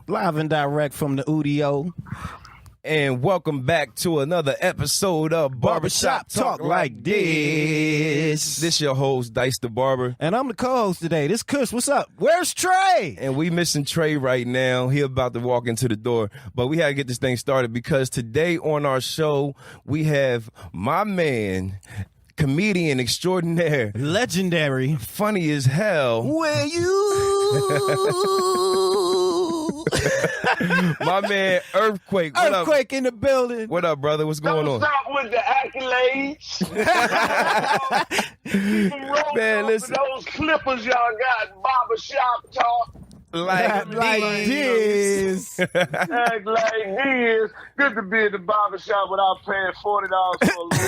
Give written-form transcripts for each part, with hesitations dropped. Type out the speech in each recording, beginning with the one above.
Live and direct from the Udio. And welcome back to another episode of Barbershop Talk Like This. This your host, Dice the Barber. And I'm the co-host today. This Kush, what's up? Where's Trey? And we missing Trey right now. He about to walk into the door. But we had to get this thing started because today on our show, we have my man, comedian extraordinaire. Legendary. Funny as hell. Where you? My man, Earthquake. What Earthquake up? in the building. What up, brother? What's going on? Don't stop with the accolades. Man, listen. Those clippers y'all got, barbershop talk. Like this. Act like this. Good to be in the barbershop without paying $40 for a little bit.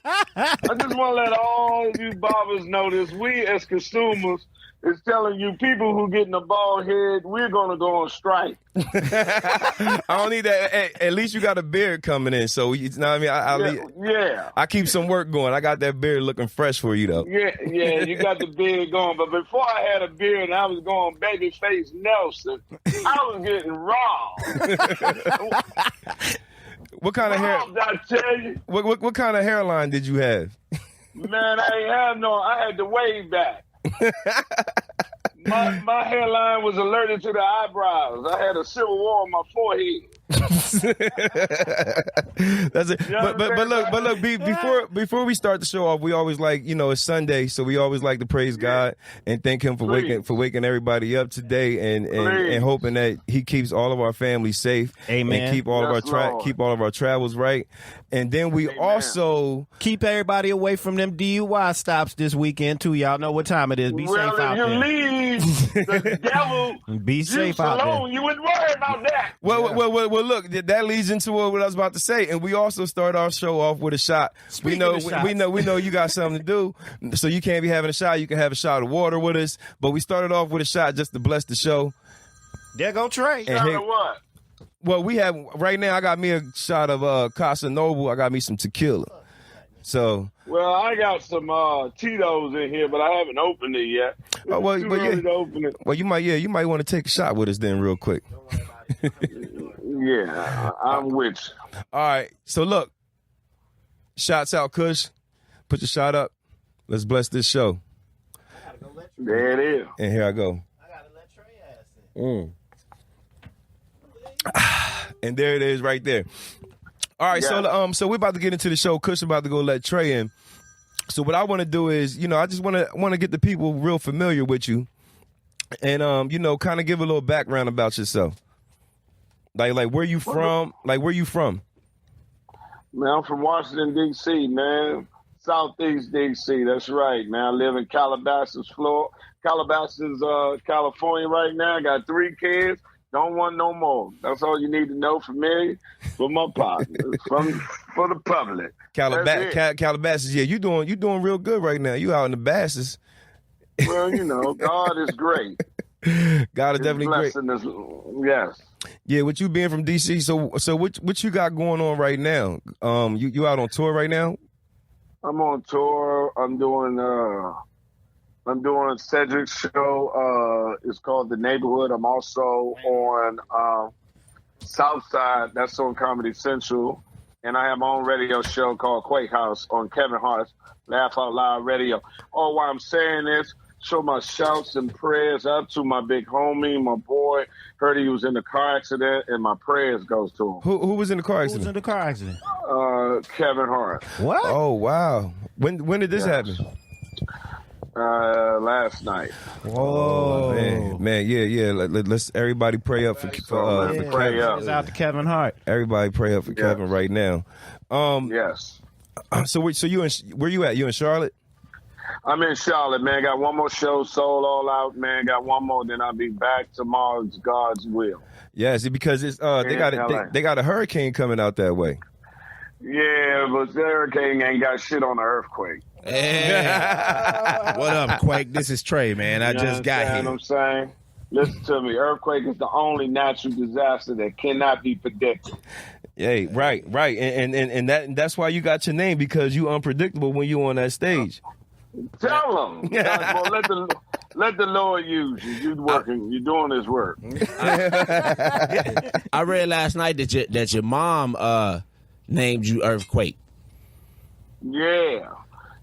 I just want to let all you barbers know this. We as consumers is telling you people who getting a bald head, we're going to go on strike. I don't need that. At least you got a beard coming in, so you know what I mean. Yeah. I keep some work going. I got that beard looking fresh for you though. Yeah, you got the beard going. But before I had a beard and I was going babyface Nelson, I was getting raw. What kind of hair? I tell you, What kind of hairline did you have? man, I ain't have no. I had the wave back. My hairline was allergic to the eyebrows. I had a civil war on my forehead. That's it. But look. Before we start the show off, we always like, it's Sunday, so we always like to praise God and thank Him for waking everybody up today and hoping that He keeps all of our families safe. Amen. And keep all of our travels right. And then we also keep everybody away from them DUI stops this weekend too. Y'all know what time it is. Be safe out there. Well, if you leave the devil be safe out alone, there. you wouldn't worry about that. Well, look, that leads into what I was about to say, and we also start our show off with a shot. We know you got something to do, so you can't be having a shot. You can have a shot of water with us, but we started off with a shot just to bless the show. There go Trey. And what? Well, we have right now. I got me a shot of Casa Noble. I got me some tequila. So. Well, I got some Tito's in here, but I haven't opened it yet. Oh, well, too early to open it. Well, you might want to take a shot with us then, real quick. Yeah, I'm with you. All right. So look, shots out, Kush. Put your shot up. Let's bless this show. There it is. And here I go. I gotta let Trey ass in. And there it is, right there. All right. Yeah. So we're about to get into the show. Kush about to go let Trey in. So what I want to do is, I just want to get the people real familiar with you, and kind of give a little background about yourself. Like where you from? Like where you from? Man, I'm from Washington D.C. Man, Southeast D.C. That's right, man. I live in Calabasas, California right now. I got 3 kids. Don't want no more. That's all you need to know for me, for my partner, for the public. Calabasas, yeah, you doing real good right now. You out in the basses. Well, God is great. God is definitely great. Yes. Yeah, with you being from DC, so what you got going on right now? You out on tour right now? I'm on tour. I'm doing Cedric's show. It's called The Neighborhood. I'm also on Southside. That's on Comedy Central. And I have my own radio show called Quake House on Kevin Hart's Laugh Out Loud Radio. Oh, while I'm saying this, show my shouts and prayers up to my big homie, my boy. Heard he was in a car accident, and my prayers goes to him. Who was in the car accident? Who was in the car accident? Kevin Hart. What? Oh, wow. When did this happen? Last night. Oh man, yeah. Let's everybody pray up for Kevin. Pray up. It's out to Kevin Hart. Everybody pray up for Kevin right now. Yes. So where you at? You in Charlotte? I'm in Charlotte, man. Got one more show sold all out, man. Got one more, then I'll be back tomorrow. It's God's will. Yeah, see, because it's they got a hurricane coming out that way. Yeah, but the hurricane ain't got shit on the earthquake. Hey. What up, Quake? This is Trey, man. I just got here. You know what I'm saying? Listen to me. Earthquake is the only natural disaster that cannot be predicted. Hey, right. And that's why you got your name, because you unpredictable when you on that stage. Tell them. let the Lord use you. You're working. You're doing His work. I read last night that your mom named you Earthquake. Yeah.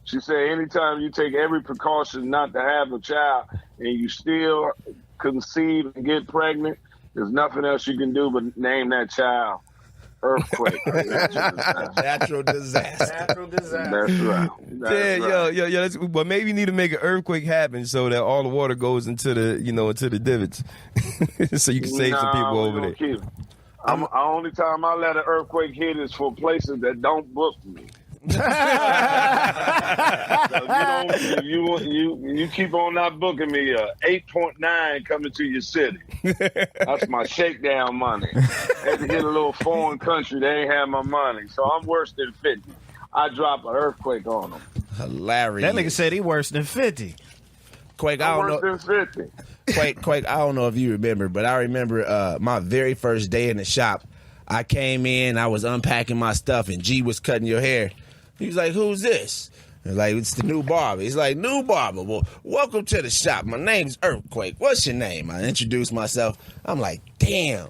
She said anytime you take every precaution not to have a child and you still conceive and get pregnant, there's nothing else you can do but name that child Earthquake. Natural disaster. Natural disaster. That's right. Yeah. But maybe you need to make an earthquake happen so that all the water goes into the divots, so you can save some people over there. The only time I let an earthquake hit is for places that don't book me. So you keep on not booking me 8.9 coming to your city. That's my shakedown money. Had to hit a little foreign country, they ain't have my money. So I'm worse than 50. I drop an earthquake on them. Hilarious. That nigga said he worse than 50. Quake, I I'm don't know. worse than 50. Quake, I don't know if you remember, but I remember my very first day in the shop. I came in, I was unpacking my stuff, and G was cutting your hair. He was like, "Who's this?" I was like, "It's the new barber." He's like, "New barber? Well, welcome to the shop. My name's Earthquake. What's your name?" I introduced myself. I'm like, damn,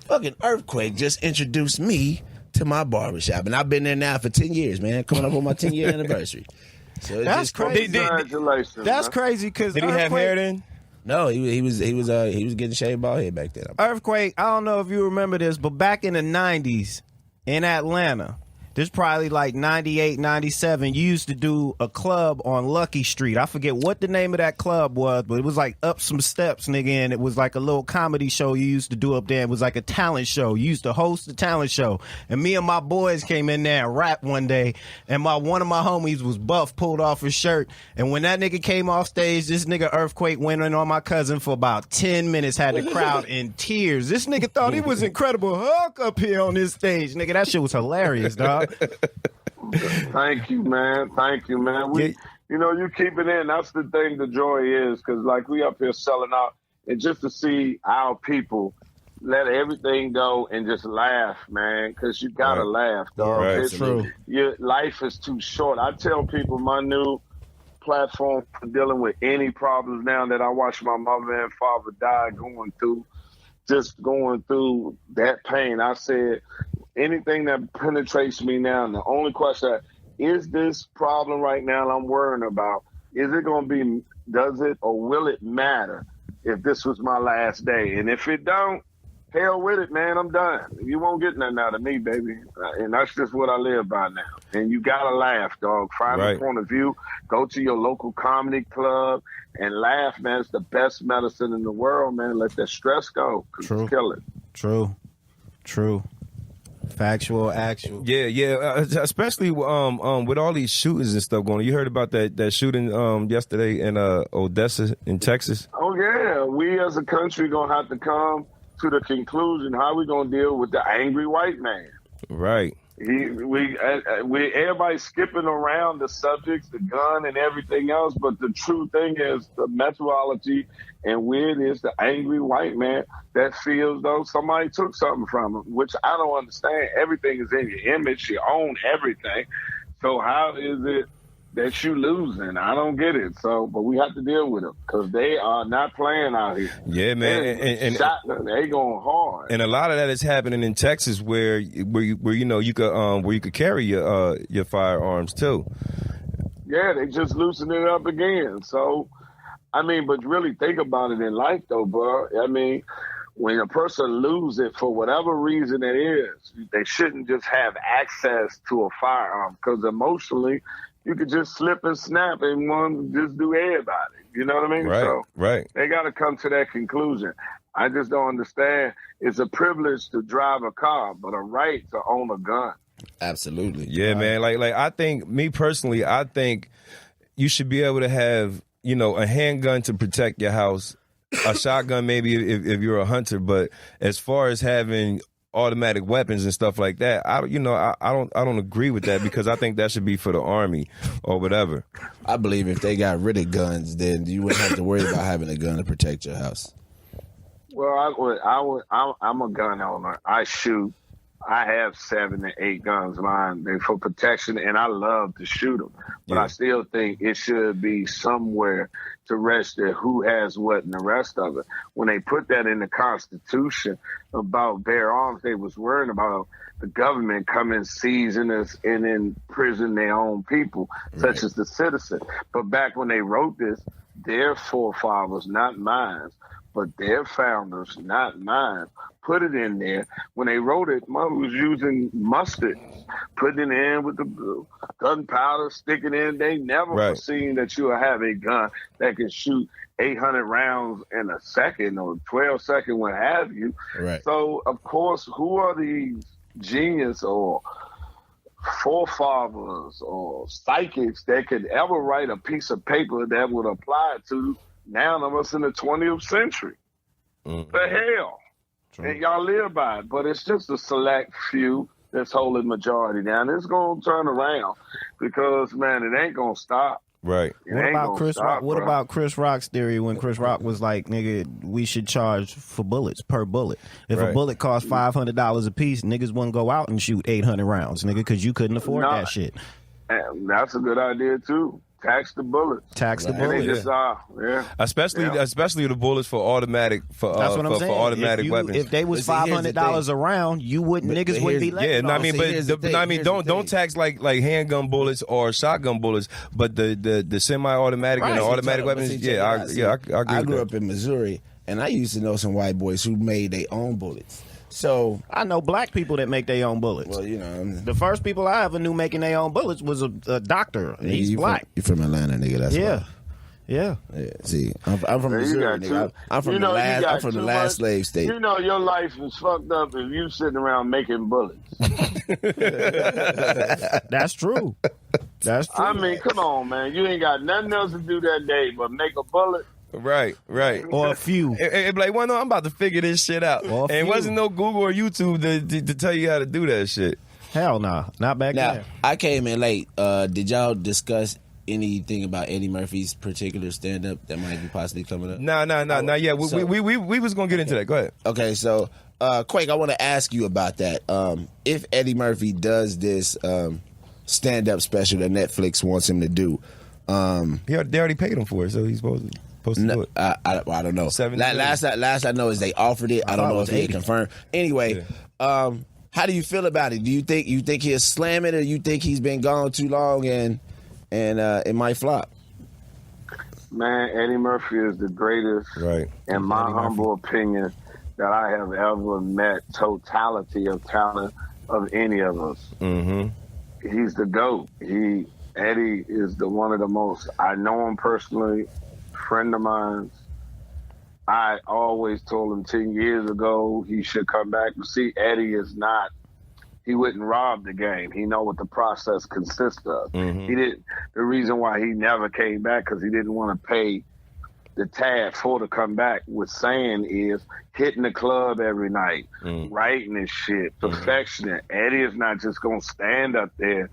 fucking Earthquake just introduced me to my barbershop. And I've been there now for 10 years, man, coming up on my 10-year anniversary. So it's That's just crazy. Congratulations. That's man. crazy because Did he have hair then? No, he was getting shaved bald head back then. Earthquake, I don't know if you remember this, but back in the 90s in Atlanta, this probably like 98, 97, you used to do a club on Lucky Street. I forget what the name of that club was, but it was like up some steps, nigga, and it was like a little comedy show you used to do up there. It was like a talent show. You used to host the talent show. And me and my boys came in there and rapped one day, and one of my homies was buff, pulled off his shirt, and when that nigga came off stage, this nigga Earthquake went in on my cousin for about 10 minutes, had the crowd in tears. This nigga thought he was Incredible Hulk up here on this stage. Nigga, that shit was hilarious, dog. Thank you, man. You keep it in. That's the thing. The joy is because, like, we up here selling out, and just to see our people let everything go and just laugh, man. Because you gotta laugh, dog. Right. It's True. Your life is too short. I tell people my new platform for dealing with any problems now that I watch my mother and father die, going through that pain. I said, anything that penetrates me now, and the only question is this problem right now I'm worrying about, is it going to be, does it or will it matter if this was my last day? And if it don't, hell with it, man, I'm done. You won't get nothing out of me, baby. And that's just what I live by now. And you got to laugh, dog. Find a point of view. Go to your local comedy club and laugh, man. It's the best medicine in the world, man. Let that stress go. True. Kill it. True. Factual, actual. Yeah. Especially with all these shootings and stuff going on. You heard about that shooting yesterday in Odessa in Texas? Oh, yeah. We as a country going to have to come to the conclusion how we going to deal with the angry white man. Right. Everybody's skipping around the subjects, the gun and everything else, but the true thing is the methodology and where it is the angry white man that feels though somebody took something from him, which I don't understand. Everything is in your image. You own everything. So how is it that you losing? I don't get it. So, but we have to deal with them because they are not playing out here. Yeah, man. And they going hard. And a lot of that is happening in Texas, where you could carry your firearms too. Yeah, they just loosened it up again. So, I mean, but really think about it in life, though, bro. I mean, when a person loses it for whatever reason it is, they shouldn't just have access to a firearm because emotionally, you could just slip and snap and one just do everybody. You know what I mean? Right. They got to come to that conclusion. I just don't understand. It's a privilege to drive a car, but a right to own a gun. Absolutely. Yeah, man. Like I think, me personally, I think you should be able to have, a handgun to protect your house, a shotgun maybe if you're a hunter, but as far as having automatic weapons and stuff like that, I don't agree with that because I think that should be for the Army or whatever. I believe if they got rid of guns, then you wouldn't have to worry about having a gun to protect your house. Well, I'm a gun owner. I shoot. I have 7 to 8 guns, mine. They're for protection, and I love to shoot them. But Yeah. I still think it should be somewhere to register who has what and the rest of it. When they put that in the Constitution about bear arms, they was worried about the government coming seizing us and in prison their own people, such as the citizen. But back when they wrote this, their forefathers, not mine, but their founders, not mine, put it in there. When they wrote it, mom was using mustard, putting it in with the gunpowder, sticking in. They never foreseen that you will have a gun that can shoot 800 rounds in a second or 12 seconds, what have you. Right. So, of course, who are these genius or forefathers or psychics that could ever write a piece of paper that would apply to now of us in the 20th century? The hell. And y'all live by it. But it's just a select few that's holding majority down. It's going to turn around because, man, it ain't going to stop. Right. What about Chris Rock? What about Chris Rock's theory when Chris Rock was like, "Nigga, we should charge for bullets per bullet. If a bullet costs $500 a piece, niggas wouldn't go out and shoot 800 rounds, nigga, because you couldn't afford that shit." And that's a good idea too. Tax the bullets. Tax the And they bullets. just Especially the bullets for automatic That's what I'm for saying. automatic weapons. If they was But see, here's the $500 a round, you wouldn't But niggas wouldn't be letting. Yeah, no, I off. mean, here's the thing, here's the don't thing. tax like handgun bullets or shotgun bullets, but the semi-automatic and the automatic weapons. But see, check it out. See, I agree. I with grew that. up in Missouri, and I used to know some white boys who made their own bullets. So, I know black people that make their own bullets. well, you know, The first people I ever knew making their own bullets was a doctor. He's you black. You from Atlanta, nigga? That's Yeah. why. Yeah. Yeah, see, I'm from you Missouri, got nigga. too- I'm from you the know, you last. got I'm from the too last much- slave state. You know, your life is fucked up if you sitting around making bullets. That's true. That's true. I mean, come on, man. You ain't got nothing else to do that day but make a bullet. Right. Or a few. And be like, well, no, I'm about to figure this shit out. Or a And few. wasn't no Google or YouTube to tell you how to do that shit. Hell nah. Not back Now, then. I came in late. Did y'all discuss anything about Eddie Murphy's particular stand-up that might be possibly coming up? Nah. Yeah, we was gonna get into that. Go ahead. Okay, so Quake, I want to ask you about that. If Eddie Murphy does this stand-up special that Netflix wants him to do, They already paid him for it, so he's supposed to do no, it. I don't know. 70 Last I know is they offered it. I don't thought it know was if he 80. confirmed. Anyway, how do you feel about it? Do you think he'll slam it, or you think he's been gone too long and it might flop? Man, Eddie Murphy is the greatest, Right. in my humble opinion, that I have ever met. Totality of talent of any of us. Mm-hmm. He's the GOAT. Eddie is one of the most. I know him personally, friend of mine. I always told him 10 years ago he should come back. But see, Eddie is not. He wouldn't rob the game. He know what the process consists of. Mhm. He didn't. The reason why he never came back because he didn't want to pay the tab for to come back. With saying is hitting the club every night, writing his shit, perfecting it. Eddie is not just gonna stand up there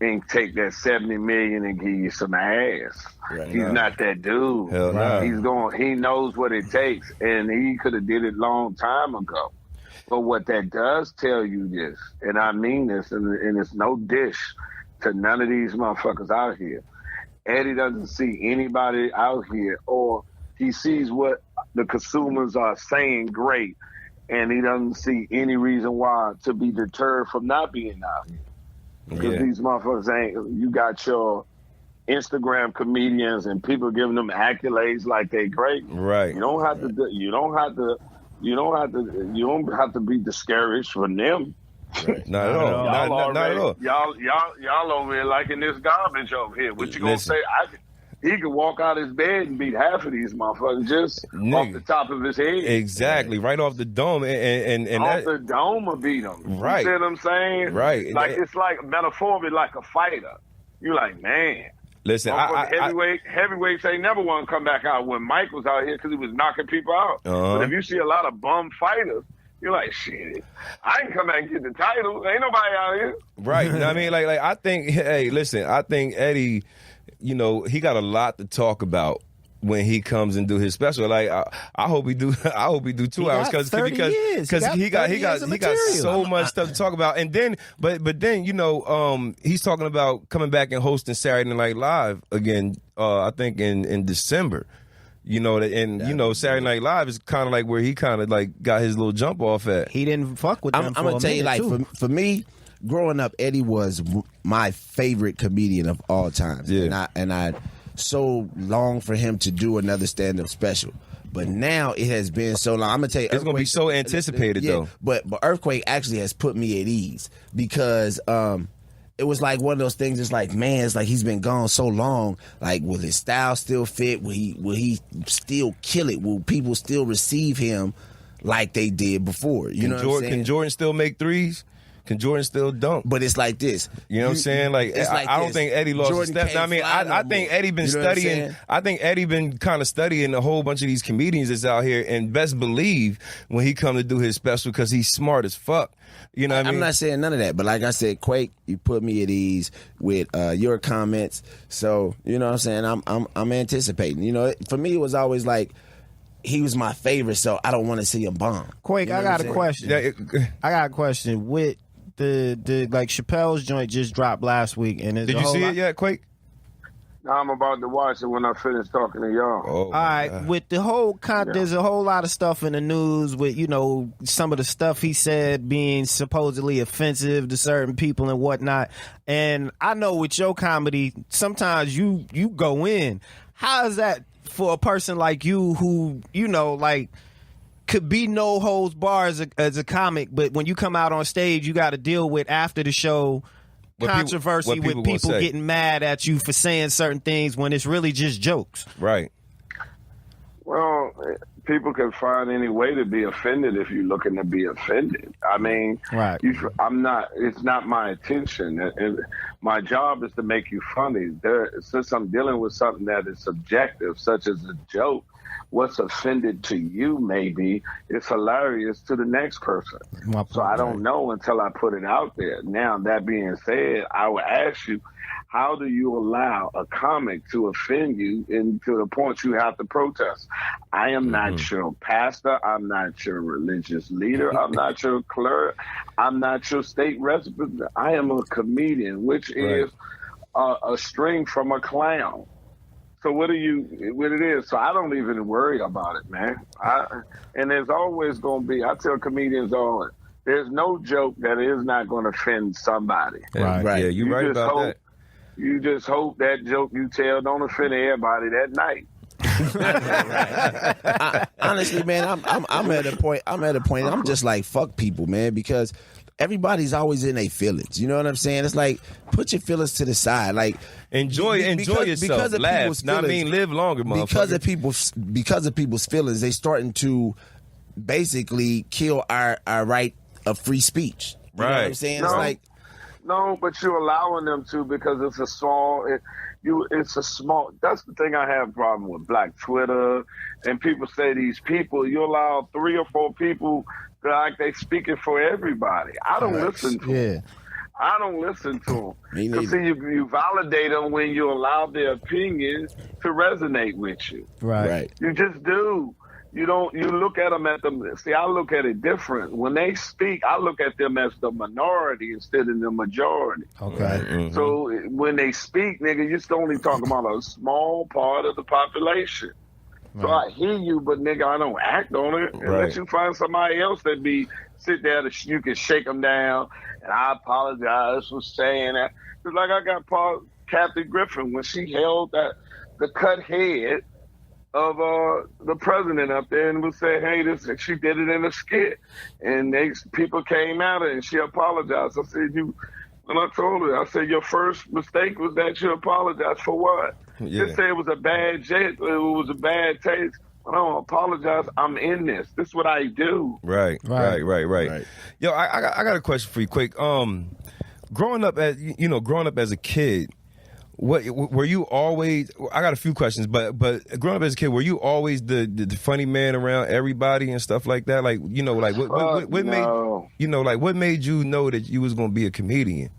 and take that $70 million and give you some ass. Right. He's not that dude. Hell no. He knows what it takes, and he could have did it long time ago. But what that does tell you this, and I mean this, and it's no dish to none of these motherfuckers out here. Eddie doesn't see anybody out here, or he sees what the consumers are saying great, and he doesn't see any reason why to be deterred from not being out here. Because these motherfuckers ain't. You got your Instagram comedians and people giving them accolades like they great. Right. You don't have to. You don't have to be discouraged from them. Not at all. Not at all. Y'all over here liking this garbage over here. What you gonna Listen. say? He could walk out his bed and beat half of these motherfuckers just off the top of his head. Exactly, right off the dome, and Off that, the dome will beat him. Right. You see what I'm saying? Right. Like it's like metaphorically like a fighter. You like, man. listen, Heavyweights ain't never want to come back out when Mike was out here because he was knocking people out. Uh-huh. But if you see a lot of bum fighters, you're like, shit, I can come back and get the title. Ain't nobody out here. right. I mean, like I think, hey, listen, I think Eddie, you know, he got a lot to talk about when he comes and do his special. Like I hope he do. I hope he do 2 hours because he got so much stuff to talk about. And then, but then he's talking about coming back and hosting Saturday Night Live again. I think in December. Saturday Night Live is kind of like where he kind of like got his little jump off at. He didn't fuck with them. I'm gonna tell you, like for me, growing up, Eddie was my favorite comedian of all time. Yeah. And I so long for him to do another stand-up special. But now it has been so long. I'm gonna tell you, it's gonna be so anticipated though. But Earthquake actually has put me at ease because it was like one of those things. It's like, man, it's like he's been gone so long. Like, will his style still fit? Will he still kill it? Will people still receive him like they did before? You know what I'm saying? Can Jordan still make threes? Can Jordan still dunk? But it's like this. You know what I'm saying? Like I don't think Eddie lost his step. I mean, I think Eddie been studying. I think Eddie been kind of studying a whole bunch of these comedians that's out here, and best believe when he come to do his special because he's smart as fuck. You know what I mean? I'm not saying none of that, but like I said, Quake, you put me at ease with your comments. So you know what I'm saying? I'm anticipating. You know, for me, it was always like he was my favorite, so I don't want to see him bomb. Quake, I got a question. I got a question with the like Chappelle's joint just dropped last week, and did you see it yet, Quake? I'm about to watch it when I finish talking to y'all. All right, with the whole there's a whole lot of stuff in the news with some of the stuff he said being supposedly offensive to certain people and whatnot. And I know with your comedy, sometimes you go in. How is that for a person like you who like could be no holds barred as a comic, but when you come out on stage, you got to deal with after the show controversy with people getting mad at you for saying certain things when it's really just jokes. Right. Well, people can find any way to be offended if you're looking to be offended. I mean, right. It's not my intention. My job is to make you funny. Since I'm dealing with something that is subjective, such as a joke, what's offended to you maybe is hilarious to the next person. So I don't know until I put it out there. Now, that being said, I would ask you, how do you allow a comic to offend you and to the point you have to protest? I am not your pastor. I'm not your religious leader. I'm not your clerk. I'm not your state representative. I am a comedian, which is a string from a clown. So what it is? So I don't even worry about it, man. And there's always going to be, I tell comedians all, there's no joke that is not going to offend somebody. Right. Yeah, you're right about that. You just hope that joke you tell don't offend everybody that night. Honestly, man, I'm at a point. I'm just like, fuck people, man, because everybody's always in their feelings. You know what I'm saying? It's like, put your feelings to the side. Like, enjoy yourself. Because of laugh. People's feelings, live longer, motherfucker. Because of people's feelings, they starting to basically kill our right of free speech. You know what I'm saying? No, it's like, no, but you're allowing them to because it's a small. It's a small. That's the thing I have a problem with Black Twitter, and people say these people. You allow 3 or 4 people that like they speaking for everybody. I don't listen to them. I don't listen to them. Because see, you validate them when you allow their opinions to resonate with you. Right. You just do. You don't. You look at them See, I look at it different. When they speak, I look at them as the minority instead of the majority. Okay. Mm-hmm. So when they speak, nigga, you're still only talking about a small part of the population. So I hear you, but nigga, I don't act on it unless you find somebody else that sit there that you can shake them down. And I apologize for saying that. Just like I got Kathy Griffin when she held the cut head of the president up there and was saying, hey, she did it in a skit. And people came at her and she apologized. I said, when I told her, I said, your first mistake was that you apologized for what? Yeah. Just say it was a bad taste. I don't apologize. I'm in this. This is what I do. Right. Yo, I got a question for you, quick. Growing up as a kid, what were you always? I got a few questions, but growing up as a kid, were you always the funny man around everybody and stuff like that? Like what made what made you know that you was gonna be a comedian?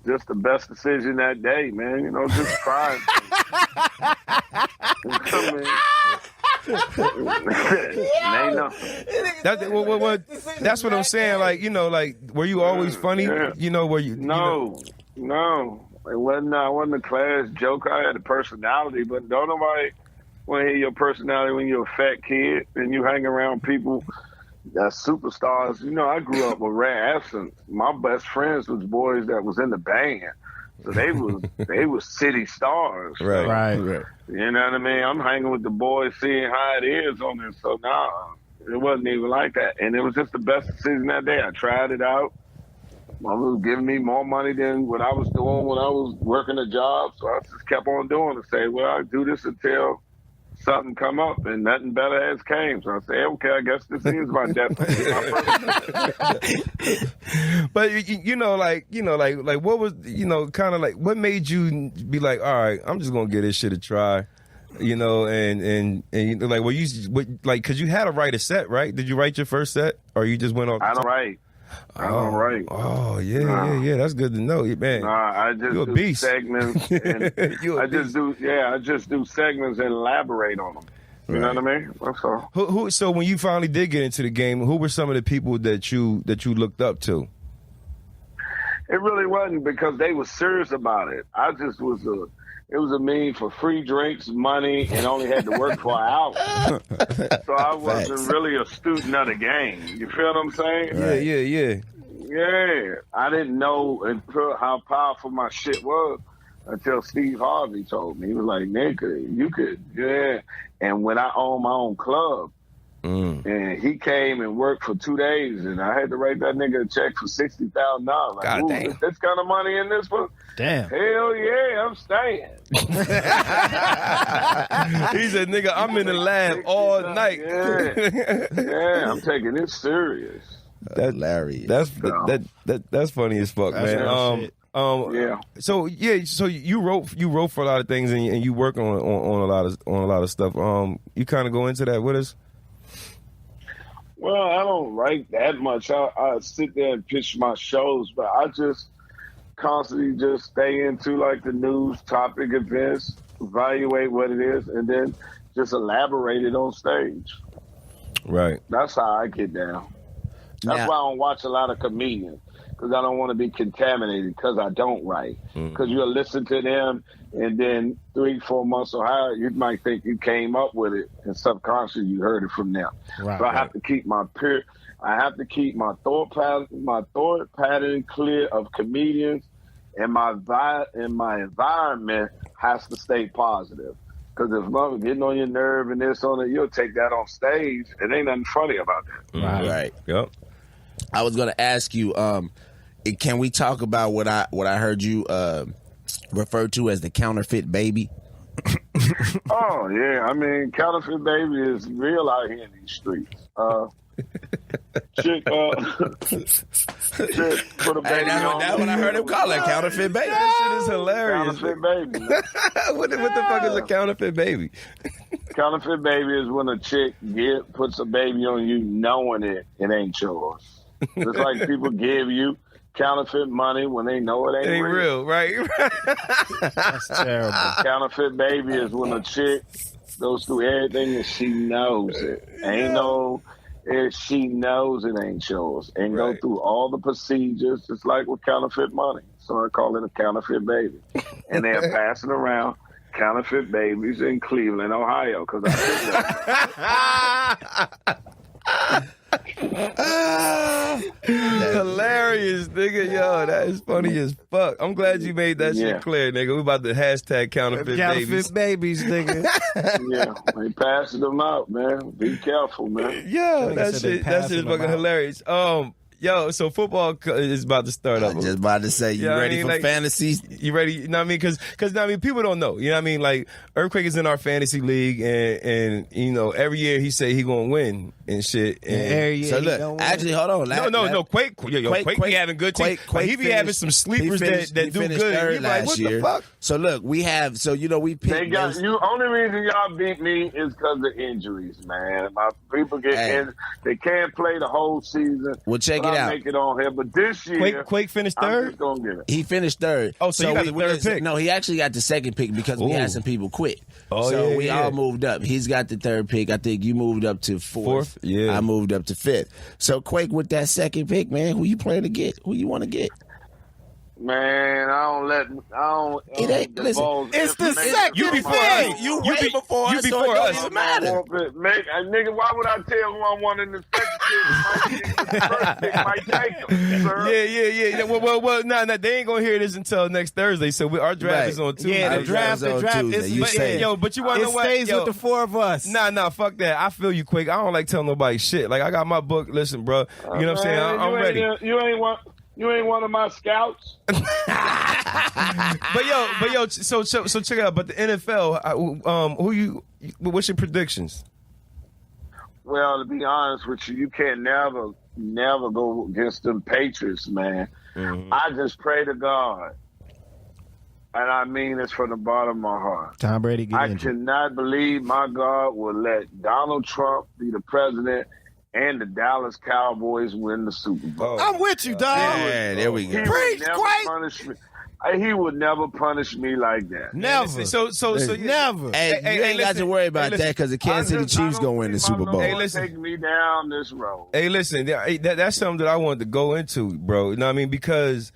just the best decision that day, man. You know, just crying. That's what I'm saying. Like, you know, like, were you always funny? Yeah. You know, were you? No. It wasn't. I wasn't a class joker. I had a personality, but don't nobody want to hear your personality when you're a fat kid and you hang around people that's superstars. You know, I grew up with rare absence. My best friends was boys that was in the band. So they was city stars. Right. You know what I mean? I'm hanging with the boys, seeing how it is on this. So now it wasn't even like that. And it was just the best decision that day. I tried it out. Mom was giving me more money than what I was doing when I was working a job. So I just kept on doing it. Say, well, I do this until something come up, and nothing better has came. So I say, okay, I guess this is my destiny. But you know, like what was, you know, kind of like what made you be like, all right, I'm just gonna give this shit a try, you know, and you know, like, like, cause you had to write a set, right? Did you write your first set, or you just went off? I don't write. Oh yeah. That's good to know, man. I just You're a do beast. segments. And I just do segments and elaborate on them. You know what I mean? That's all. Who? So when you finally did get into the game, who were some of the people that you looked up to? It really wasn't because they were serious about it. I just was it was a mean for free drinks, money, and only had to work for an hour. So I wasn't really a student of the game. You feel what I'm saying? Yeah. Yeah. I didn't know until how powerful my shit was until Steve Harvey told me. He was like, nigga, you could, yeah. And when I owned my own club, and he came and worked for 2 days, and I had to write that nigga a check for $60,000. Like, God damn. Is this kind of money in this one? Damn. Hell yeah, I'm staying. He said, nigga, I'm in the lab all night. Yeah, I'm taking this serious. That's hilarious. That's funny as fuck, That's man. real shit. Yeah. So you wrote for a lot of things, and you work on a lot of stuff. You kind of go into that with us. Well, I don't write that much. I sit there and pitch my shows, but I just constantly just stay into like the news, topic, events, evaluate what it is, and then just elaborate it on stage. Right. That's how I get down. That's why I don't watch a lot of comedians, because I don't want to be contaminated because I don't write. Because you'll listen to them, and then 3-4 months or higher, you might think you came up with it, and subconsciously you heard it from them. Right, so I have to keep my thought pattern clear of comedians, and my environment has to stay positive. Because if mother getting on your nerve and this on it, you'll take that on stage. It ain't nothing funny about that. Right. Yep. I was gonna ask you, can we talk about what I heard you refer to as the counterfeit baby? Oh yeah, I mean, Counterfeit Baby is real out here in these streets. Chick put a baby on. That's what I heard him call it, counterfeit baby. That shit is hilarious. Counterfeit Baby. what the fuck is a counterfeit baby? Counterfeit Baby is when a chick puts a baby on you knowing it ain't yours. It's like people give you counterfeit money when they know it ain't real, right? That's terrible. Counterfeit Baby is when a chick goes through everything and she knows it. She knows it ain't yours. And go through all the procedures, just like with counterfeit money. So I call it a counterfeit baby. And they're passing around counterfeit babies in Cleveland, Ohio. Because Hilarious, nigga. Yo, that is funny as fuck. I'm glad you made that shit clear, nigga. We about to hashtag counterfeit babies. Babies, nigga. Yeah, they passing them out, man. Be careful, man. Yo, that shit is fucking hilarious. Yo, so football is about to start up. I'm just about to say, you ready for fantasy? You ready? You know what I mean? Because I mean, people don't know. You know what I mean? Like, Earthquake is in our fantasy league, and you know, every year he say he gonna win and shit. And every year so look, actually, hold on. No, Quake be having good teams. But he be having some sleepers that do good. You like, what the fuck? So look, we picked. Only reason y'all beat me is because of injuries, man. My people get injured. They can't play the whole season. Well, check it out. Make it on here, but this year, Quake finished I'm third. just gonna get it. He finished third. Oh, so you got the third pick? No, he actually got the second pick because we Ooh. had some people quit. Oh, so yeah, we yeah. all moved up. He's got the third pick. I think you moved up to fourth. Yeah. I moved up to fifth. So Quake with that second pick, man. Who you plan to get? Who you want to get? Man, I don't. It ain't- listen, divulge it's the information second You from before my- us. You You way be- before you us. before so it don't us. even matter. Nigga, why would I tell who I want in the second pick? The first pick might take him, sir. Yeah. Well, nah, they ain't gonna hear this until next Thursday. So our draft Right. is on Tuesday. Yeah, Our the draft. draft's on Tuesday. Is, You but, say. Yo, but you wanna it know what? stays Yo, with the four of us. Nah, fuck that. I feel you, Quake. I don't like telling nobody shit. Like, I got my book. Listen, bro. You know what I'm saying? Man, I'm ready. You ain't one of my scouts. But yo, so check it out. But the NFL, what's your predictions? Well, to be honest with you, you can't never go against them Patriots, man. Mm-hmm. I just pray to God, and I mean this from the bottom of my heart. Tom Brady get I injured. cannot believe my God will let Donald Trump be the president and the Dallas Cowboys win the Super Bowl. I'm with you, dog. Yeah, there we He go. would Preach, never Quake. punish me. He would never punish me like that. Never. So Never. Hey, you ain't got to worry about that because the Kansas City Chiefs gonna win the Super Bowl. Hey, listen. Take me down this road. Hey, listen, that's something that I wanted to go into, bro. You know what I mean? Because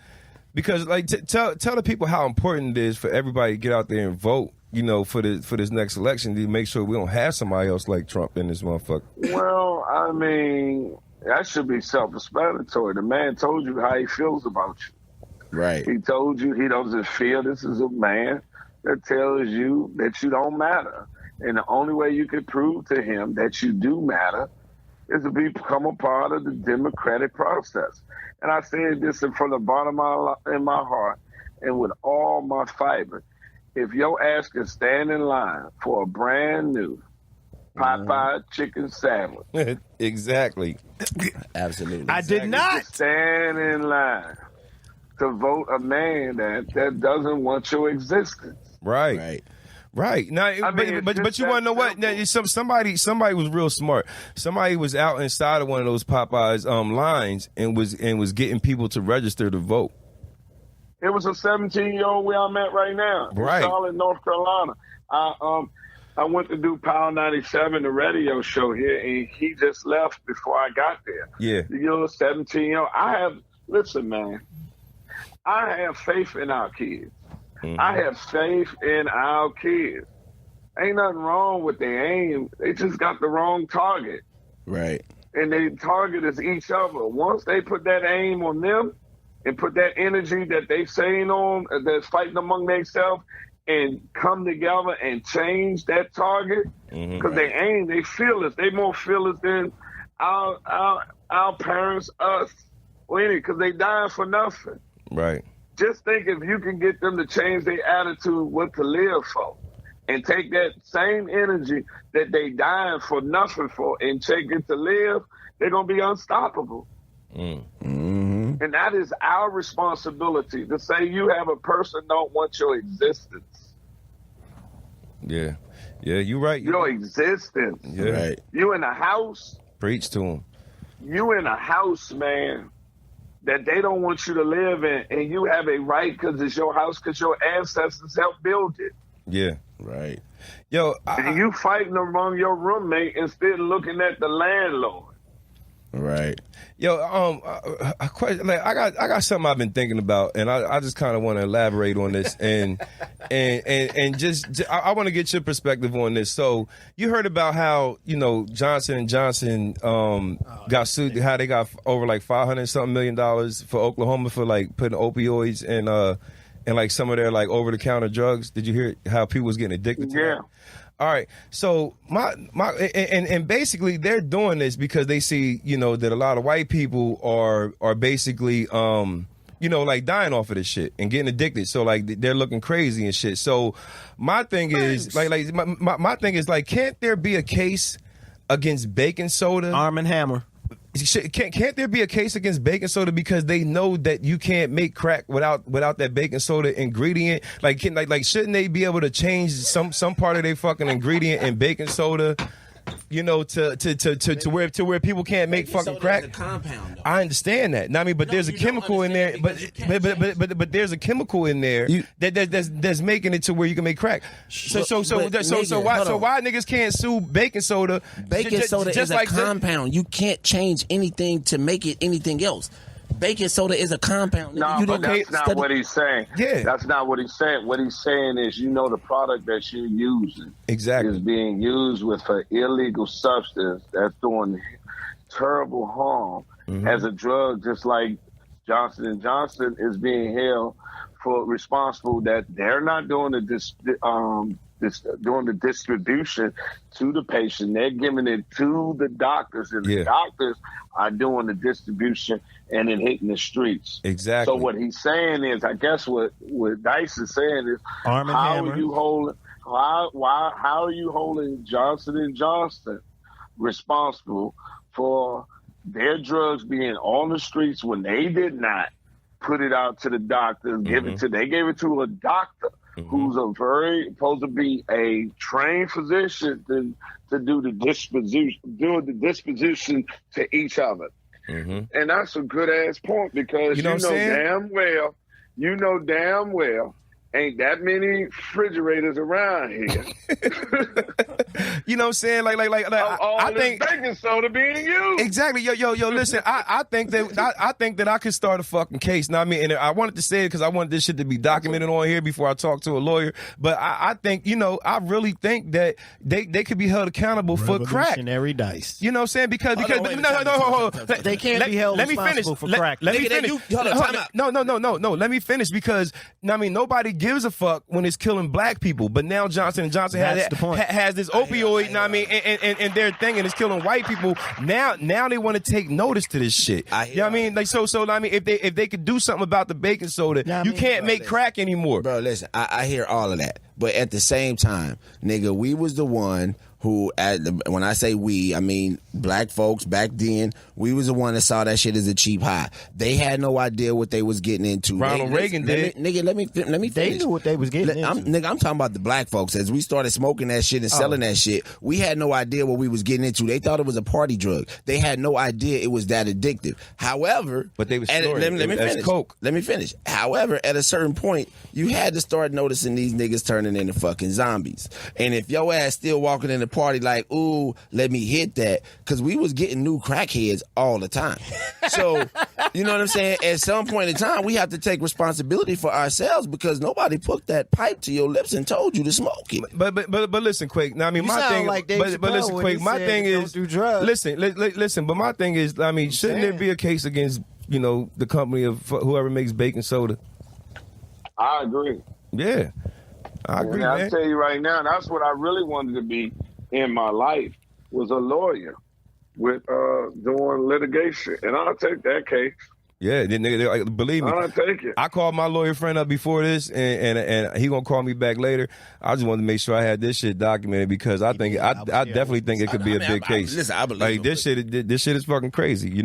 like tell the people how important it is for everybody to get out there and vote. You know, for this next election to make sure we don't have somebody else like Trump in this motherfucker. Well, I mean, that should be self-explanatory. The man told you how he feels about you. Right. He told you he doesn't feel this is a man that tells you that you don't matter. And the only way you can prove to him that you do matter is to become a part of the democratic process. And I said this from the bottom of my heart and with all my fiber. If your ass can stand in line for a brand new Popeye chicken sandwich, Exactly. Absolutely. I did not. stand in line to vote a man that doesn't want your existence. Right. Now, mean, but it's you just want to know what? that Now, somebody was real smart. Somebody was out inside of one of those Popeyes lines and was getting people to register to vote. It was a 17-year-old where I'm at right now, Right. in Charlotte, North Carolina. I went to do Power 97, the radio show here, and he just left before I got there. Yeah. You know, 17-year-old. Listen, man, I have faith in our kids. Mm-hmm. I have faith in our kids. Ain't nothing wrong with their aim. They just got the wrong target. Right. And their target is each other. Once they put that aim on them and put that energy that they saying on, that's fighting among themselves, and come together and change that target, because they aim, they fearless. They more fearless than our parents, us, or any, because they dying for nothing. Right. Just think if you can get them to change their attitude, what to live for, and take that same energy that they dying for nothing for and take it to live, they're going to be unstoppable. Mm-hmm. And that is our responsibility to say you have a person don't want your existence. Yeah, you're right. Your existence. Yeah. Right. You in a house. Preach to him. You in a house, man, that they don't want you to live in, and you have a right because it's your house, because your ancestors helped build it. Yeah. Right. Yo, And you fighting among your roommate instead of looking at the landlord. Right. Yo, a question. Like, I got something I've been thinking about, and I just kind of want to elaborate on this, and just I want to get your perspective on this. So you heard about how Johnson & Johnson got sued, how they got over like $500 million for Oklahoma for like putting opioids and like some of their like over the counter drugs. Did you hear how people was getting addicted to that? All right, so and basically they're doing this because they see that a lot of white people are basically like dying off of this shit and getting addicted. So like they're looking crazy and shit. So my thing is my thing is like, can't there be a case against baking soda? Arm and Hammer. Can't there be a case against baking soda because they know that you can't make crack without that baking soda ingredient? Like shouldn't they be able to change some part of their fucking ingredient in baking soda you know, to where people can't make fucking crack. It's a compound, though. I understand that. I mean, but there's a you don't chemical in there. understand But there's a chemical in there that's making it to where you can make crack. So why niggas can't sue baking soda? Baking soda is a compound. You can't change anything to make it anything else. Baking soda is a compound. No, but that's not what he's saying. Yeah. That's not what he's saying. What he's saying is, the product that you're using is being used with an illegal substance that's doing terrible harm as a drug, just like Johnson & Johnson is being held for responsible that they're not doing doing the distribution to the patient. They're giving it to the doctors, and the doctors are doing the distribution and it hitting the streets. Exactly. So what he's saying is, I guess what Dice is saying is, how are you holding Johnson & Johnson responsible for their drugs being on the streets when they did not put it out to the doctors, they gave it to a doctor who's supposed to be a trained physician to do the disposition to each of it. And that's a good ass point, because you know damn well ain't that many refrigerators around here. You know what I'm saying? Like I think baking soda being used. Exactly. Yo, listen, I think that I could start a fucking case. Now, I mean, and I wanted to say it because I wanted this shit to be documented on here before I talk to a lawyer. But I think, I really think that they could be held accountable for crack. Revolutionary Dice. You know what I'm saying? Because they can't be held responsible for crack. Let me finish. No. Let me finish, because I mean, nobody gives a fuck when it's killing black people. But now Johnson & Johnson has this opioid, and their thing, and it's killing white people. Now they want to take notice to this shit. You know what I mean? Like so I mean, if they could do something about the baking soda, you can't make crack anymore. Bro, listen, I hear all of that. But at the same time, nigga, we was the one who, when I say we, I mean black folks back then, we was the one that saw that shit as a cheap high. They had no idea what they was getting into. Ronald Reagan did. Nigga, let me finish. They knew what they was getting into. I'm talking about the black folks. As we started smoking that shit and selling that shit, we had no idea what we was getting into. They thought it was a party drug. They had no idea it was that addictive. However, but they was let me finish. Coke. Let me finish. However, at a certain point, you had to start noticing these niggas turning into fucking zombies. And if your ass still walking in the party like, ooh, let me hit that, because we was getting new crackheads all the time. So, you know what I'm saying? At some point in time, we have to take responsibility for ourselves, because nobody put that pipe to your lips and told you to smoke it. But listen, Quake. Now, I mean, You my sound thing. like Dave but listen, Chappelle Quake. when My he thing said is, don't do drugs. listen. But my thing is, I mean, shouldn't there be a case against the company of whoever makes baking soda? I agree. Yeah, I agree, And man. I'll tell you right now, that's what I really wanted to be in my life, was a lawyer with doing litigation. And I'll take that case. Yeah, believe me. I'll take it. I called my lawyer friend up before this, and he gonna call me back later. I just wanted to make sure I had this shit documented, because I think I definitely think it could be a big case. Listen, I believe like this shit is fucking crazy,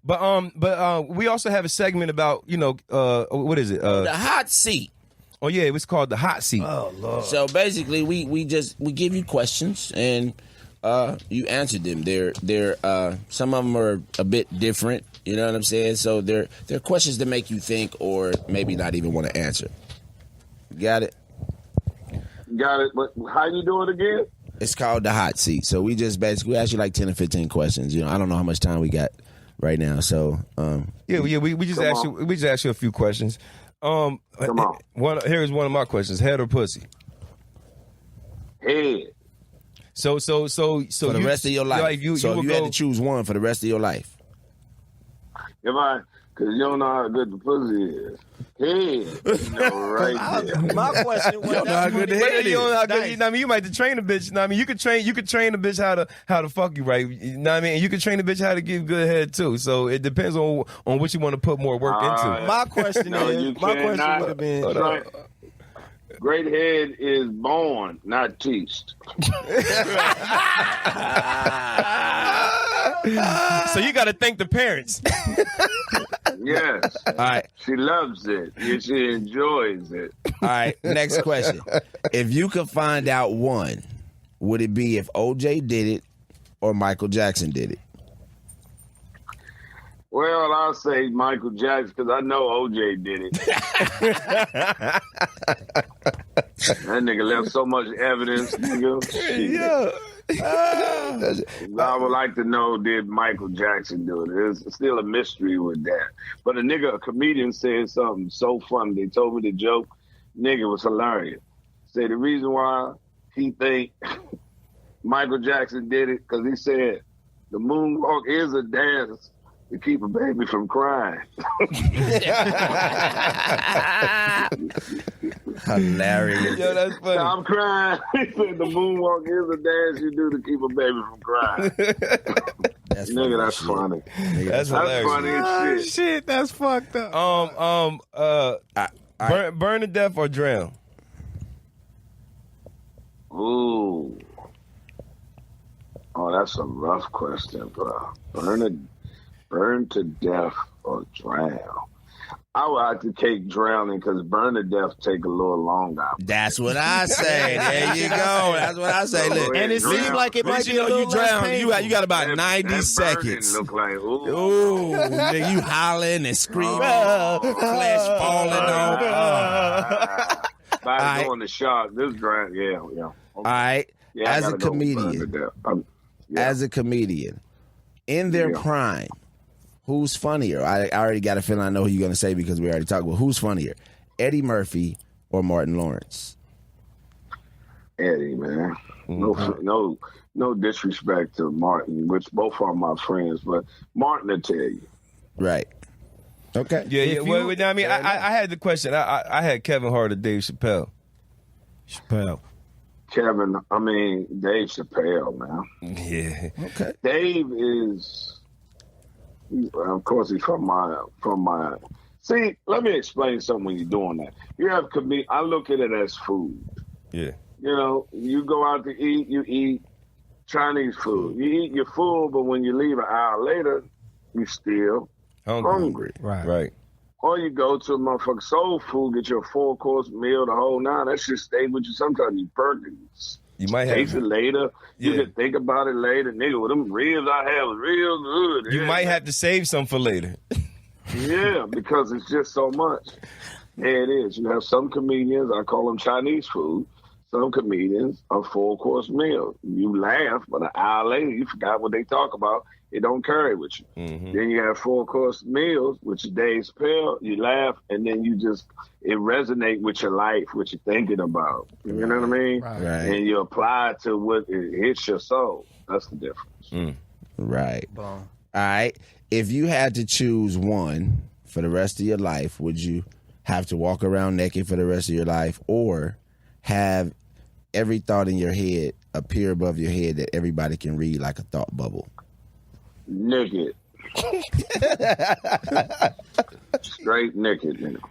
But we also have a segment about what is it? The hot seat. Oh yeah, it was called the hot seat. Oh Lord. So basically, we give you questions and you answer them. They're some of them are a bit different. You know what I'm saying? So they're questions that make you think, or maybe not even want to answer. Got it? Got it. But how you do it again? It's called the hot seat. So we just basically ask you like 10 or 15 questions. I don't know how much time we got right now. So we just asked you a few questions. Come on. Here's one of my questions: head or pussy? Head. So for the rest of your life. Like you had to choose one for the rest of your life. Because you don't know how good the pussy is. Head. Right there. My question was, You don't know how good the head is. You might have to train a bitch. I mean, you could train a bitch how to fuck you right. You know what I mean? And you can train a bitch how to give good head too. So it depends on what you want to put more work into. my question would have been, great head is born, not teached. So you got to thank the parents. Yes. All right. She loves it. She enjoys it. All right. Next question. If you could find out one, would it be if OJ did it, or Michael Jackson did it? Well, I'll say Michael Jackson because I know OJ did it. That nigga left so much evidence, nigga. Yeah. I would like to know, did Michael Jackson do it? There's still a mystery with that. But a comedian said something so funny. They told me the joke. Nigga was hilarious. Said the reason why he think Michael Jackson did it because he said the moonwalk is a dance to keep a baby from crying. Hilarious. Yo, that's funny. I'm crying. He said the moonwalk is a dance you do to keep a baby from crying. That's Nigga, that's funny. That's hilarious. funny as shit. Shit, that's fucked up. Burn to death or drown? Ooh. Oh, that's a rough question, bro. Burn to death or drown? I would have to take drowning because burn to death take a little longer. That's what I say. There you go. That's what I say. Look. And it seems like it might be a little you drown. less You got about 90 seconds. Look like Ooh, nigga, you hollering and screaming, flesh falling off. By going to shot, this drown, yeah. Okay. All right. Yeah, As a comedian, in their prime, who's funnier? I already got a feeling I know who you're going to say because we already talked about who's funnier, Eddie Murphy or Martin Lawrence? Eddie, man. No disrespect to Martin, which both are my friends, but Martin will tell you. Right. Okay. Yeah. Well, I mean, I had the question. I had Kevin Hart or Dave Chappelle. Dave Chappelle, man. Yeah. Okay. Dave is, of course, he's from my. See, let me explain something when you're doing that. You have I look at it as food. Yeah. You know, you go out to eat, you eat Chinese food. You eat your food, but when you leave an hour later, you still hungry. Right. Or you go to a motherfucking soul food, get your 4-course meal, the whole nine. That shit stay with you. Sometimes you burgers. You might taste have it later. You can think about it later. Nigga, with them ribs I have was real good. You might have to save some for later. Yeah, because it's just so much. Yeah, it is. You have some comedians, I call them Chinese food. Some comedians are 4-course meals. You laugh, but an hour later, you forgot what they talk about. It don't carry with you. Mm-hmm. Then you have 4-course meals, which is Dave Chappelle. You laugh, and then it resonate with your life, what you're thinking about. You know what I mean? Right. And you apply it to what it hits your soul. That's the difference. Right. All right. If you had to choose one for the rest of your life, would you have to walk around naked for the rest of your life or have every thought in your head appear above your head that everybody can read like a thought bubble? Naked. Straight naked, nigga.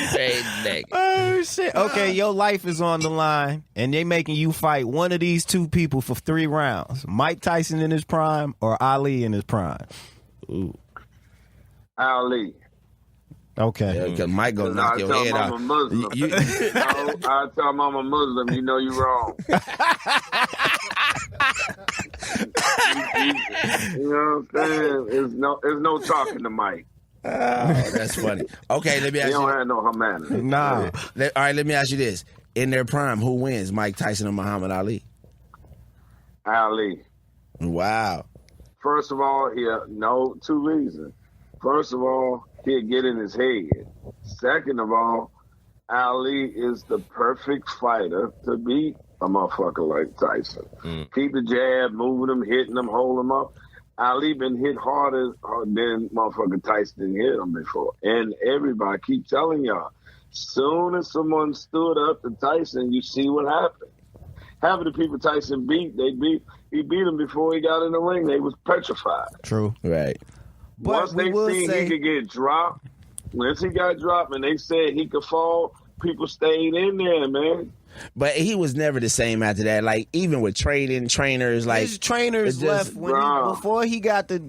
Straight naked. Oh shit. Okay, your life is on the line and they making you fight one of these two people for 3 rounds. Mike Tyson in his prime or Ali in his prime? Ooh. Ali. Okay. Yeah, because Mike gonna knock your head out. I tell him I'm a Muslim, you know you wrong. You know what I'm saying? There's no talking to Mike. Oh, that's funny. Okay, let me ask you. He don't have no humanity. Nah. All right, let me ask you this. In their prime, who wins, Mike Tyson or Muhammad Ali? Ali. Wow. First of all, 2 reasons. First of all, he'll get in his head. Second of all, Ali is the perfect fighter to beat a motherfucker like Tyson. Keep the jab, moving him, hitting him, holding him up. Ali been hit harder than motherfucker Tyson hit him before. And everybody keep telling y'all, soon as someone stood up to Tyson, you see what happened. Half of the people Tyson beat, he beat him before he got in the ring. They was petrified. True. Right. Once they seen he could get dropped, once he got dropped and they said he could fall, people stayed in there, man. But he was never the same after that. Like even with trainers, like his trainers left when before he got to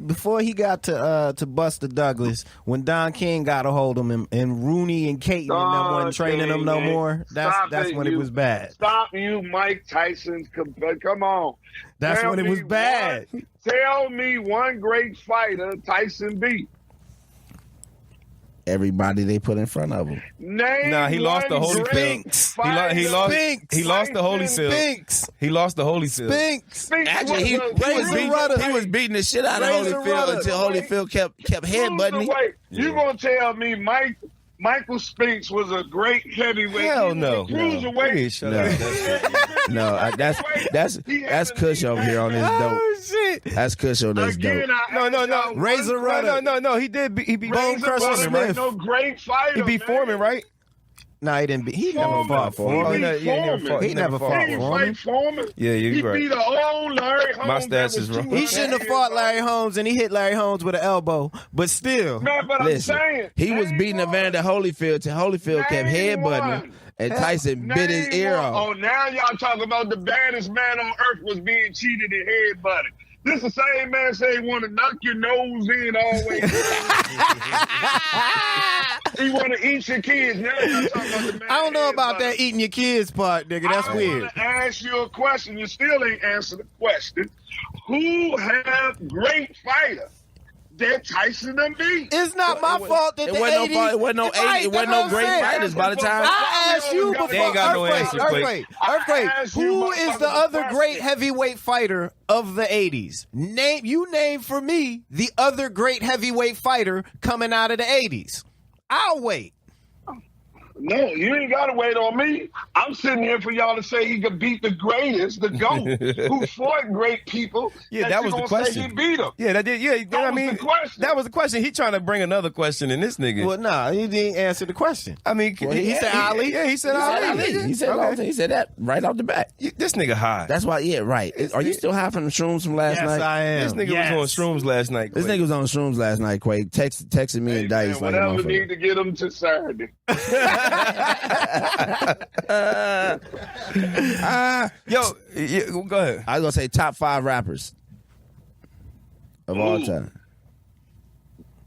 Buster Douglas, when Don King got a hold of him and Rooney and Caton and them wasn't training him no more. That's when it was bad. Stop you, Mike Tyson. Come on. That's when it was bad. Tell me one great fighter Tyson beat. Everybody they put in front of him. He lost the Holyfield. He lost the Holyfield. Spinks. He lost the Holyfield. Spinks. Actually, he was beating the shit out of Holyfield until Holyfield kept headbutting him. You gonna tell me Michael Spinks was a great heavyweight? Hell no. Cruiserweight. No, that's Kush over here on this dope. Oh shit. That's Kush on this dope. No. Razor Rudder. No. He beat Bone Crusher Smith. No great fighter. He beat Foreman, right? No, he didn't. He never fought Foreman. He never fought Foreman. Yeah, you're right. He beat a old Larry Holmes. My stats is wrong. He shouldn't have fought Larry Holmes, and he hit Larry Holmes with an elbow. But still, Man, but listen, I'm saying he was beating Evander Holyfield till Holyfield kept headbutting him, and Tyson bit his ear off. Oh, now y'all talking about the baddest man on earth was being cheated and headbutted. This the same man say he want to knock your nose in all the way. He want to eat your kids. Now y'all talking about the man. I don't know about that eating your kids part, nigga. That's weird. I want to ask you a question. You still ain't answered the question. Who have great fighters that Tyson done beat? It's not my fault that It the wasn't 80s. it wasn't no great fighters by the time. I asked you before. They ain't got no answer, Earthquake. Who is the other great heavyweight fighter of the 80s? Name for me the other great heavyweight fighter coming out of the 80s. I'll wait. No, you ain't got to wait on me. I'm sitting here for y'all to say he could beat the greatest, the GOAT, who fought great people. Yeah, that was the question. He beat him. Yeah, that did. Yeah, That was the question. that was the question. He trying to bring another question in this nigga. Well, nah, he didn't answer the question. I mean, he said Ali. Yeah, he said Ali. He said that right off the bat. This nigga high. That's why. Yeah, right. Are you still high from the shrooms from last night? Yes, I am. This nigga was on shrooms last night. This nigga was on shrooms last night. Quake texted me and Dice like a whatever motherfucker. need to get him to Saturday. Go ahead. I was gonna say top 5 rappers of all time.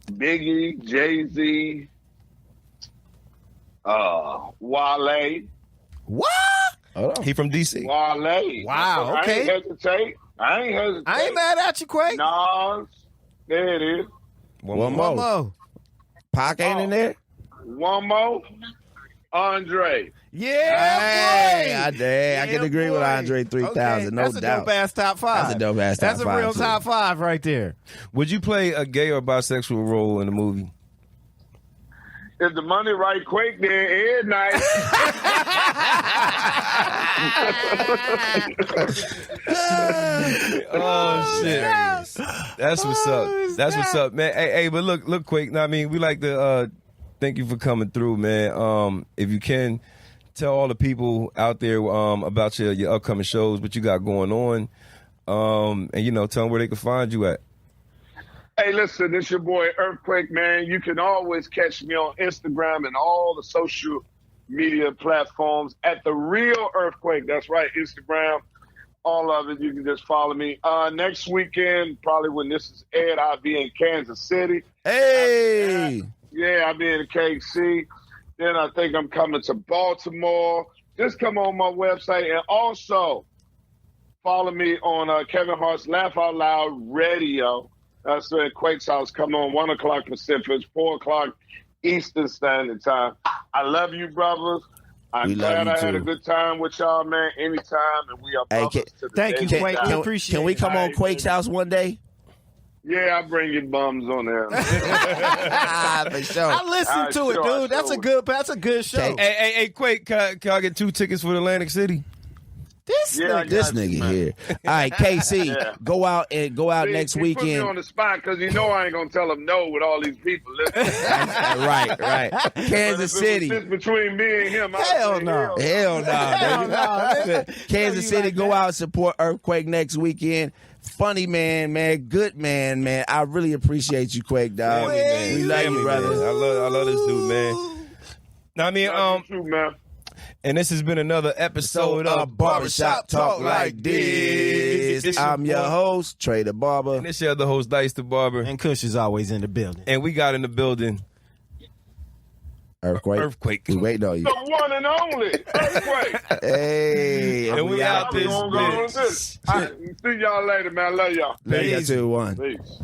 Biggie, JayZ, Wale. What? Hold on. He from DC. Wale. Wow, okay. I ain't hesitate. I ain't mad at you, Quake. Nas. There it is. One One more. more. Pac ain't in there. One more. Andre. Yeah, Hey, I can agree with Andre 3000, okay. no That's doubt. That's a dope ass top 5. That's a dope ass top 5. That's a real top 5 right there. Would you play a gay or bisexual role in the movie? If the money right quick, then every night. Oh shit! That's what's up. That's what's up, man. Hey, but look, quick. I mean, we like to thank you for coming through, man. If you can tell all the people out there about your upcoming shows, what you got going on, and tell them where they can find you at. Hey, listen, it's your boy Earthquake, man. You can always catch me on Instagram and all the social media platforms at The Real Earthquake. That's right, Instagram, all of it. You can just follow me. Next weekend, probably when this is aired, I'll be in Kansas City. Hey! I'll be in KC. Then I think I'm coming to Baltimore. Just come on my website. And also, follow me on Kevin Hart's Laugh Out Loud Radio. That's at Quake's house. Come on, 1 o'clock Pacific, 4 o'clock Eastern Standard Time. I love you, brothers. I'm glad I had a good time with y'all, man. Anytime, and we are brothers to the thank you, day Quake. we die. We appreciate it. Can we come on Quake's house one day? Yeah, I'll bring you bums on there. For sure. I listened to it, dude. That's a good show. Hey, Quake, can I get 2 tickets for Atlantic City? This nigga here. All right, KC, go out next He weekend. put me on the spot because I ain't gonna tell him no with all these people listening. right. Kansas City. But if it was just between me and him, Hell no. Hell no. Kansas City, go out and support Earthquake next weekend. Funny man, good man. I really appreciate you, Quake, dog. We love you, brother. I love this dude, man. Now, I mean, Too, man. And this has been another episode of Barbershop Talk Like This. It's I'm your host, Trey the Barber. And this your other host, Dice the Barber. And Kush is always in the building. And we got in the building Earthquake. We waiting on you. The one and only Earthquake. Hey. And we out this All right, see y'all later, man. Love y'all. Love you, 2-1. Peace.